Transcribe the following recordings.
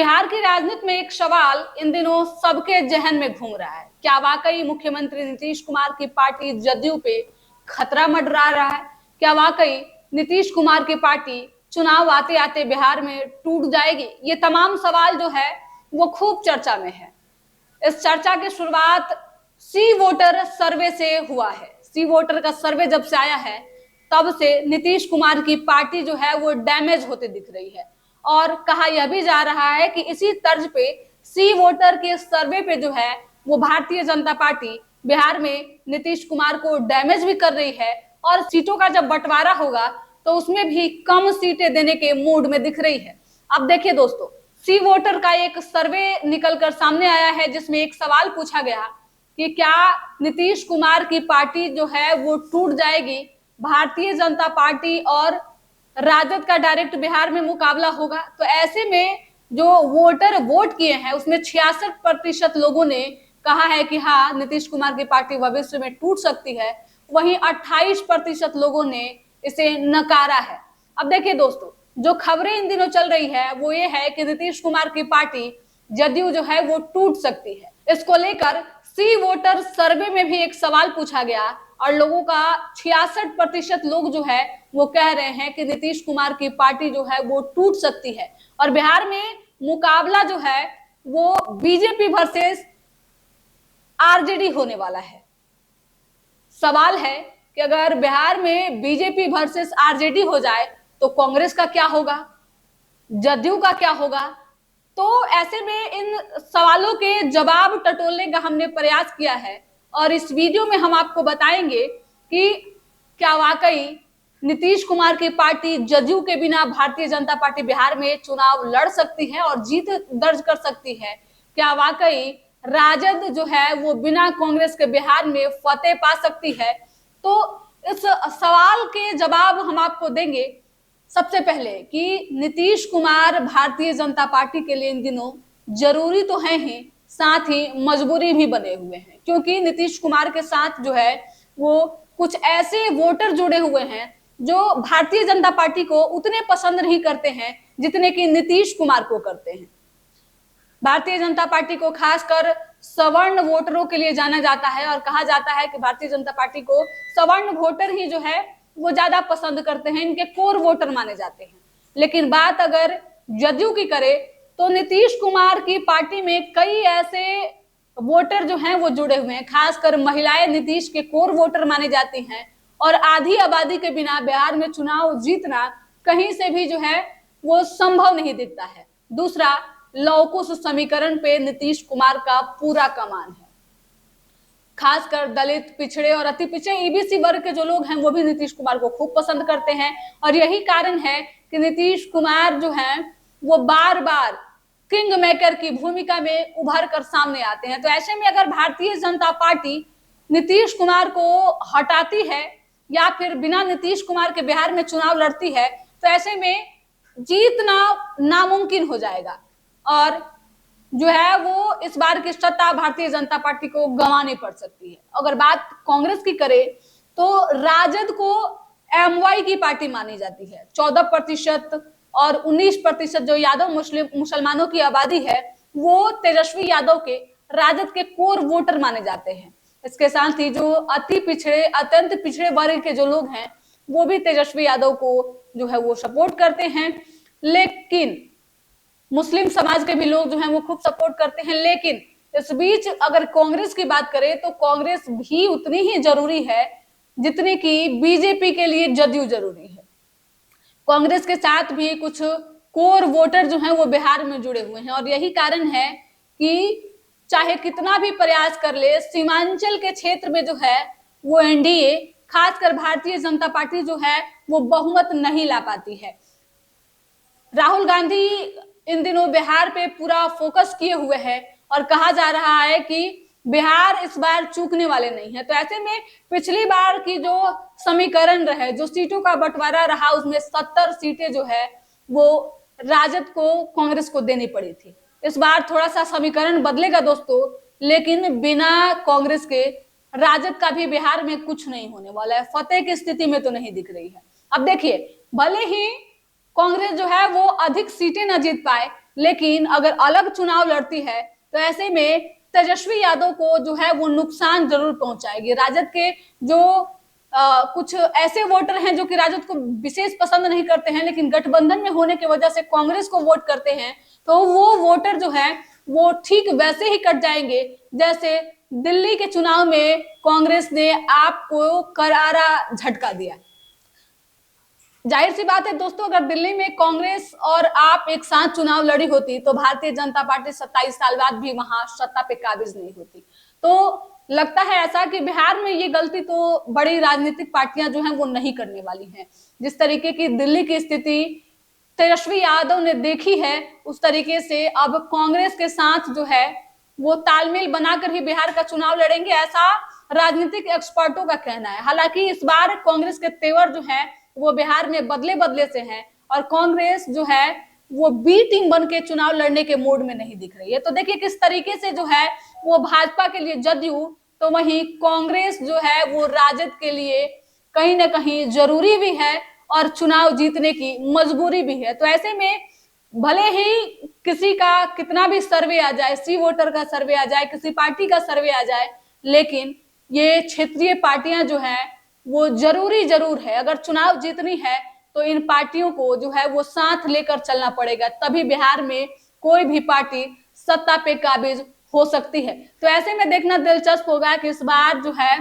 बिहार की राजनीति में एक सवाल इन दिनों सबके जहन में घूम रहा है। क्या वाकई मुख्यमंत्री नीतीश कुमार की पार्टी जदयू पे खतरा मंडरा रहा है? क्या वाकई नीतीश कुमार की पार्टी चुनाव आते आते बिहार में टूट जाएगी? ये तमाम सवाल जो है वो खूब चर्चा में है। इस चर्चा की शुरुआत सी वोटर सर्वे से हुआ है। सी वोटर का सर्वे जब से आया है तब से नीतीश कुमार की पार्टी जो है वो डैमेज होते दिख रही है, और कहा यह भी जा रहा है कि इसी तर्ज पे सी वोटर के सर्वे पे जो है वो भारतीय जनता पार्टी बिहार में नीतीश कुमार को डैमेज भी कर रही है, और सीटों का जब बंटवारा होगा तो उसमें भी कम सीटें देने के मूड में दिख रही है। अब देखिए दोस्तों, सी वोटर का एक सर्वे निकलकर सामने आया है जिसमें एक सवाल पूछा गया कि क्या नीतीश कुमार की पार्टी जो है वो टूट जाएगी, भारतीय जनता पार्टी और राजद का डायरेक्ट बिहार में मुकाबला होगा। तो ऐसे में जो वोटर वोट किए हैं उसमें 66% लोगों ने कहा है कि हाँ, नीतीश कुमार की पार्टी भविष्य में टूट सकती है। वहीं 28% लोगों ने इसे नकारा है। अब देखिए दोस्तों, जो खबरें इन दिनों चल रही है वो ये है कि नीतीश कुमार की पार्टी जदयू जो है वो टूट सकती है। इसको लेकर सी वोटर सर्वे में भी एक सवाल पूछा गया और लोगों का 66% लोग जो है वो कह रहे हैं कि नीतीश कुमार की पार्टी जो है वो टूट सकती है, और बिहार में मुकाबला जो है वो बीजेपी वर्सेस आरजेडी होने वाला है। सवाल है कि अगर बिहार में बीजेपी वर्सेस आरजेडी हो जाए तो कांग्रेस का क्या होगा, जदयू का क्या होगा? तो ऐसे में इन सवालों के जवाब टटोलने का हमने प्रयास किया है, और इस वीडियो में हम आपको बताएंगे कि क्या वाकई नीतीश कुमार की पार्टी जदयू के बिना भारतीय जनता पार्टी बिहार में चुनाव लड़ सकती है और जीत दर्ज कर सकती है? क्या वाकई राजद जो है वो बिना कांग्रेस के बिहार में फतेह पा सकती है? तो इस सवाल के जवाब हम आपको देंगे। सबसे पहले कि नीतीश कुमार भारतीय जनता पार्टी के लिए इन दिनों जरूरी तो है ही, साथ ही मजबूरी भी बने हुए हैं, क्योंकि नीतीश कुमार के साथ जो है वो कुछ ऐसे वोटर जुड़े हुए हैं जो भारतीय जनता पार्टी को उतने पसंद नहीं करते हैं जितने कि नीतीश कुमार को करते हैं। भारतीय जनता पार्टी को खासकर सवर्ण वोटरों के लिए जाना जाता है, और कहा जाता है कि भारतीय जनता पार्टी को सवर्ण वोटर ही जो है वो ज्यादा पसंद करते हैं, इनके कोर वोटर माने जाते हैं। लेकिन बात अगर जदयू की करे तो नीतीश कुमार की पार्टी में कई ऐसे वोटर जो हैं वो जुड़े हुए हैं, खासकर महिलाएं नीतीश के कोर वोटर माने जाती हैं, और आधी आबादी के बिना बिहार में चुनाव जीतना कहीं से भी जो है वो संभव नहीं दिखता है। दूसरा, लौकुश समीकरण पे नीतीश कुमार का पूरा कमान है। खासकर दलित, पिछड़े और अति पिछड़े ईबीसी वर्ग के जो लोग हैं वो भी नीतीश कुमार को खूब पसंद करते हैं, और यही कारण है कि नीतीश कुमार जो हैं वो बार बार किंग मेकर की भूमिका में उभर कर सामने आते हैं। तो ऐसे में अगर भारतीय जनता पार्टी नीतीश कुमार को हटाती है या फिर बिना नीतीश कुमार के बिहार में चुनाव लड़ती है तो ऐसे में जीतना नामुमकिन हो जाएगा, और जो है वो इस बार की सत्ता भारतीय जनता पार्टी को गंवानी पड़ सकती है। अगर बात कांग्रेस की करे तो राजद को एमवाई की पार्टी मानी जाती है। 14% और 19% जो यादव मुसलमानों की आबादी है वो तेजस्वी यादव के राजद के कोर वोटर माने जाते हैं। इसके साथ ही जो अति पिछड़े, अत्यंत पिछड़े वर्ग के जो लोग हैं वो भी तेजस्वी यादव को जो है वो सपोर्ट करते हैं। लेकिन मुस्लिम समाज के भी लोग जो हैं वो खूब सपोर्ट करते हैं। लेकिन इस बीच अगर कांग्रेस की बात करें तो कांग्रेस भी उतनी ही जरूरी है जितनी कि बीजेपी के लिए जदयू जरूरी है। कांग्रेस के साथ भी कुछ कोर वोटर जो हैं वो बिहार में जुड़े हुए हैं, और यही कारण है कि चाहे कितना भी प्रयास कर ले, सीमांचल के क्षेत्र में जो है वो एनडीए, खासकर भारतीय जनता पार्टी जो है वो बहुमत नहीं ला पाती है। राहुल गांधी इन दिनों बिहार पे पूरा फोकस किए हुए हैं, और कहा जा रहा है कि बिहार इस बार चूकने वाले नहीं है। तो ऐसे में पिछली बार की जो समीकरण रहे, जो सीटों का बंटवारा रहा, उसमें 70 सीटें जो है वो राजद को कांग्रेस को देनी पड़ी थी। इस बार थोड़ा सा समीकरण बदलेगा दोस्तों, लेकिन बिना कांग्रेस के राजद का भी बिहार में कुछ नहीं होने वाला है, फतेह की स्थिति में तो नहीं दिख रही है। अब देखिए, भले ही कांग्रेस जो है वो अधिक सीटें न जीत पाए, लेकिन अगर अलग चुनाव लड़ती है तो ऐसे में तेजस्वी यादव को जो है वो नुकसान जरूर पहुंचाएगी। राजद के जो कुछ ऐसे वोटर हैं जो कि राजद को विशेष पसंद नहीं करते हैं, लेकिन गठबंधन में होने की वजह से कांग्रेस को वोट करते हैं, तो वो वोटर जो है वो ठीक वैसे ही कट जाएंगे जैसे दिल्ली के चुनाव में कांग्रेस ने आपको करारा झटका दिया। जाहिर सी बात है दोस्तों, अगर दिल्ली में कांग्रेस और आप एक साथ चुनाव लड़ी होती तो भारतीय जनता पार्टी 27 साल बाद भी वहां सत्ता पे काबिज नहीं होती। तो लगता है ऐसा कि बिहार में ये गलती तो बड़ी राजनीतिक पार्टियां जो हैं वो नहीं करने वाली हैं। जिस तरीके की दिल्ली की स्थिति तेजस्वी यादव ने देखी है, उस तरीके से अब कांग्रेस के साथ जो है वो तालमेल बनाकर ही बिहार का चुनाव लड़ेंगे, ऐसा राजनीतिक एक्सपर्टों का कहना है। हालांकि इस बार कांग्रेस के तेवर जो है वो बिहार में बदले बदले से हैं और कांग्रेस जो है वो बी टीम बन के चुनाव लड़ने के मूड में नहीं दिख रही है। तो देखिए किस तरीके से जो है वो भाजपा के लिए जदयू, तो वहीं कांग्रेस जो है वो राजद के लिए कहीं ना कहीं जरूरी भी है और चुनाव जीतने की मजबूरी भी है। तो ऐसे में भले ही किसी का कितना भी सर्वे आ जाए, सी वोटर का सर्वे आ जाए, किसी पार्टी का सर्वे आ जाए, लेकिन ये क्षेत्रीय पार्टियां जो है वो जरूरी जरूर है। अगर चुनाव जीतनी है तो इन पार्टियों को जो है वो साथ लेकर चलना पड़ेगा, तभी बिहार में कोई भी पार्टी सत्ता पे काबिज हो सकती है। तो ऐसे में देखना दिलचस्प होगा कि इस बार जो है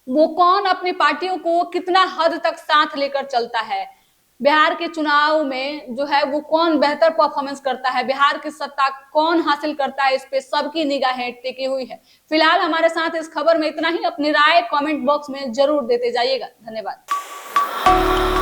वो कौन अपनी पार्टियों को कितना हद तक साथ लेकर चलता है। बिहार के चुनाव में जो है वो कौन बेहतर परफॉर्मेंस करता है, बिहार की सत्ता कौन हासिल करता है, इस पे सबकी निगाहें टिकी हुई है। फिलहाल हमारे साथ इस खबर में इतना ही। अपनी राय कमेंट बॉक्स में जरूर देते जाइएगा। धन्यवाद।